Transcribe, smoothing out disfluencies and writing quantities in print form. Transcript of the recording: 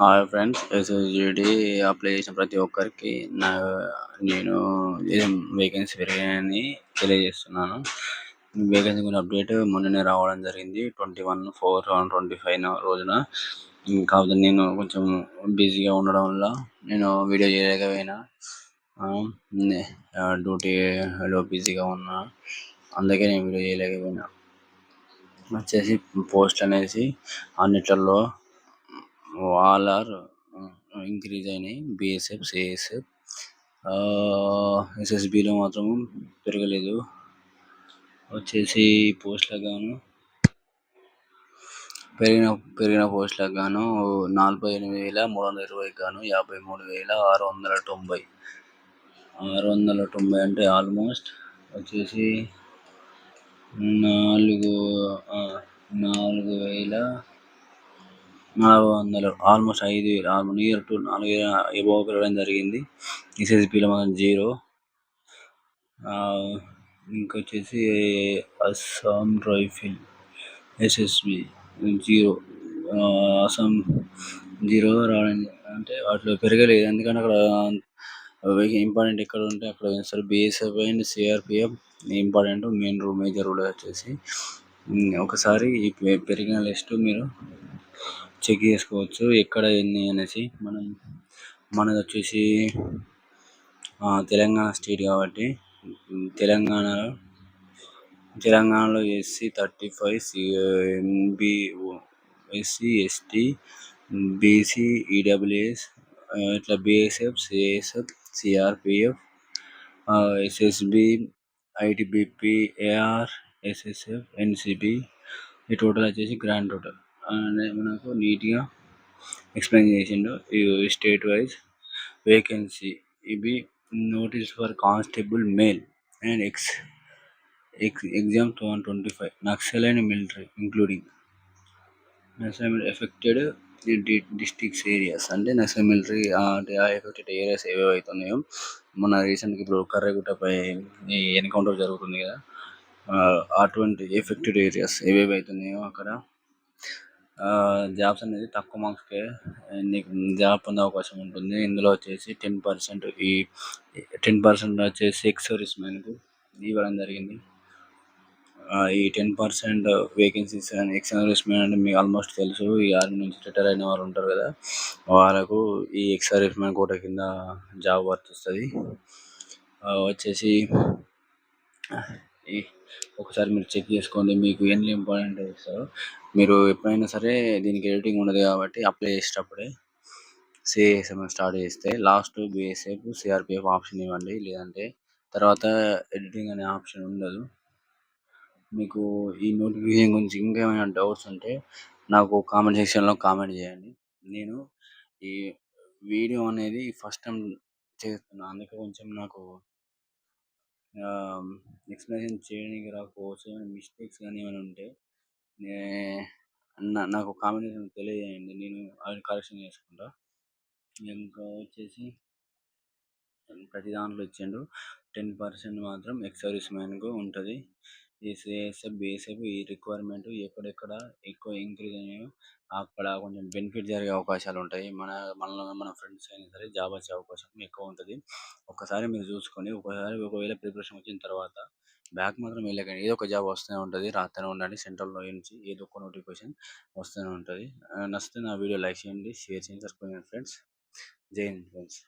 Hi friends, ఎస్ఎస్జిడి apply చేసిన ప్రతి ఒక్కరికి నేను వేకెన్సీ పెరిగాయని తెలియజేస్తున్నాను. వేకెన్సీ గురించి అప్డేట్ మొన్ననే రావడం జరిగింది. 21/4/2025 రోజున. కాకపోతే నేను కొంచెం బిజీగా ఉండడం వల్ల నేను వీడియో చేయలేకపోయినా. డ్యూటీలో బిజీగా ఉన్నా, అందుకే నేను వీడియో చేయలేకపోయినా. వచ్చేసి పోస్ట్ అనేసి అన్నిట్లలో ఆల్ ఆర్ ఇంక్రీజ్ అయినాయి. బిఎస్ఎఫ్, సిఎస్ఎఫ్, ఎస్ఎస్బిలో మాత్రం పెరగలేదు. వచ్చేసి పోస్టులకు గాను పెరిగిన పోస్టులకు గాను 48,320 గాను 53,690 అంటే ఆల్మోస్ట్ వచ్చేసి 4,400 ఆల్మోస్ట్ 5,000 నియర్ టు 4,000 ఎబోవ్ పెరగడం జరిగింది. ఎస్ఎస్బిలో మాత్రం 0. ఇంకొచ్చేసి అస్సాం రైఫిల్ ఎస్ఎస్బి 0. అస్సాం 0 రావడం అంటే వాటిలో పెరగలేదు. ఎందుకంటే అక్కడ ఇంపార్టెంట్ ఎక్కడ ఉంటే అక్కడ వేస్తారు. BSF and CRPF important. Major rule వచ్చేసి ఒకసారి ఈ పెరిగిన లిస్టు మీరు చెక్ చేసుకోవచ్చు ఎక్కడ ఎన్ని అనేసి. మనది వచ్చేసి తెలంగాణ స్టేట్ కాబట్టి తెలంగాణలో SC 35, MBO, SC, ST, BC, EWS, ఇట్లా BSF, CSF, CRPF, SSB, ITBP, AR, SSF, NCB. ఈ టోటల్ వచ్చేసి గ్రాండ్ టోటల్ మనకు నీట్గా ఎక్స్ప్లెయిన్ చేసిండు. ఈ స్టేట్ వైజ్ వేకెన్సీ ఇవి notice for constable male and exam 2025 Naxal and military including Naxal affected districts areas. అంటే Naxal military అంటే ఆ ఎఫెక్టెడ్ ఏరియాస్ ఏవేవైతున్నాయో, మన రీసెంట్గా ఇప్పుడు కర్రగుట్టపై ఈ ఎన్కౌంటర్ జరుగుతుంది కదా, అటువంటి ఎఫెక్టెడ్ ఏరియాస్ ఏవేవైతున్నాయో అక్కడ జాబ్స్ అనేది తక్కువ మార్క్స్కే నీకు జాబ్ పొందే అవకాశం ఉంటుంది. ఇందులో వచ్చేసి 10% ఈ 10% వచ్చేసి ఎక్స్ సర్వీస్ మ్యాన్కు ఇవ్వడం జరిగింది. ఈ 10% వేకెన్సీస్ ఎక్స్ సర్వీస్ మ్యాన్ అంటే మీకు ఆల్మోస్ట్ తెలుసు. ఈ ఆర్మీ నుంచి రిటైర్ అయిన వాళ్ళు ఉంటారు కదా, వాళ్ళకు ఈ ఎక్స్ సర్వీస్ మ్యాన్ కోట కింద జాబ్ వర్తిస్తుంది. వచ్చేసి ఒకసారి మీరు చెక్ చేసుకోండి, మీకు ఎన్ని ఇంపార్టెంట్ ఇస్తారో. మీరు ఎప్పుడైనా సరే దీనికి ఎడిటింగ్ ఉండదు కాబట్టి అప్లై చేసేటప్పుడే సిఎస్ఎఫ్ స్టార్ట్ చేస్తే లాస్ట్ బిఎస్ఎఫ్, సిఆర్పిఎఫ్ ఆప్షన్ ఇవ్వండి. లేదంటే తర్వాత ఎడిటింగ్ అనే ఆప్షన్ ఉండదు. మీకు ఈ నోటిఫికేషన్ గురించి ఇంకేమైనా డౌట్స్ ఉంటే నాకు కామెంట్ సెక్షన్లో కామెంట్ చేయండి. నేను ఈ వీడియో అనేది ఫస్ట్ టైం చేస్తున్నాను, అందుకే కొంచెం నాకు ఎక్స్ప్లెయిన్ చేయడానికి రాకపోవచ్చు. మిస్టేక్స్ కానీ ఏమైనా ఉంటే నాకు కామెంట్ సెక్షన్లో తెలియజేయండి, నేను అవి కరెక్షన్ చేసుకుంటా. ఇంకా వచ్చేసి ప్రతి దాంట్లో ఇచ్చిండు 10% మాత్రం ఎక్స్ సర్వీస్ మ్యాన్కు ఉంటుంది. ఈ సిఎస్ఎఫ్, బిఎస్ఎఫ్ ఈ రిక్వైర్మెంట్ ఎక్కడెక్కడ ఎక్కువ ఇంక్రీజ్ అయినాయో అక్కడ కొంచెం బెనిఫిట్ జరిగే అవకాశాలు ఉంటాయి. మన ఫ్రెండ్స్ అయినా సరే జాబ్ వచ్చే అవకాశం ఎక్కువ ఉంటుంది. ఒకసారి మీరు చూసుకొని ఒకవేళ ప్రిపరేషన్ వచ్చిన తర్వాత బ్యాక్ మాత్రం వెళ్ళకండి. ఏదో ఒక జాబ్ వస్తూనే ఉంటుంది, రాస్తూనే ఉండండి. సెంట్రల్లో నుంచి ఏదో ఒక నోటిఫికేషన్ వస్తూనే ఉంటుంది. నచ్చితే నా వీడియో లైక్ చేయండి, షేర్ చేయండి, సబ్స్క్రైబ్ చేయండి ఫ్రెండ్స్. జై హింద్ ఫ్రెండ్స్.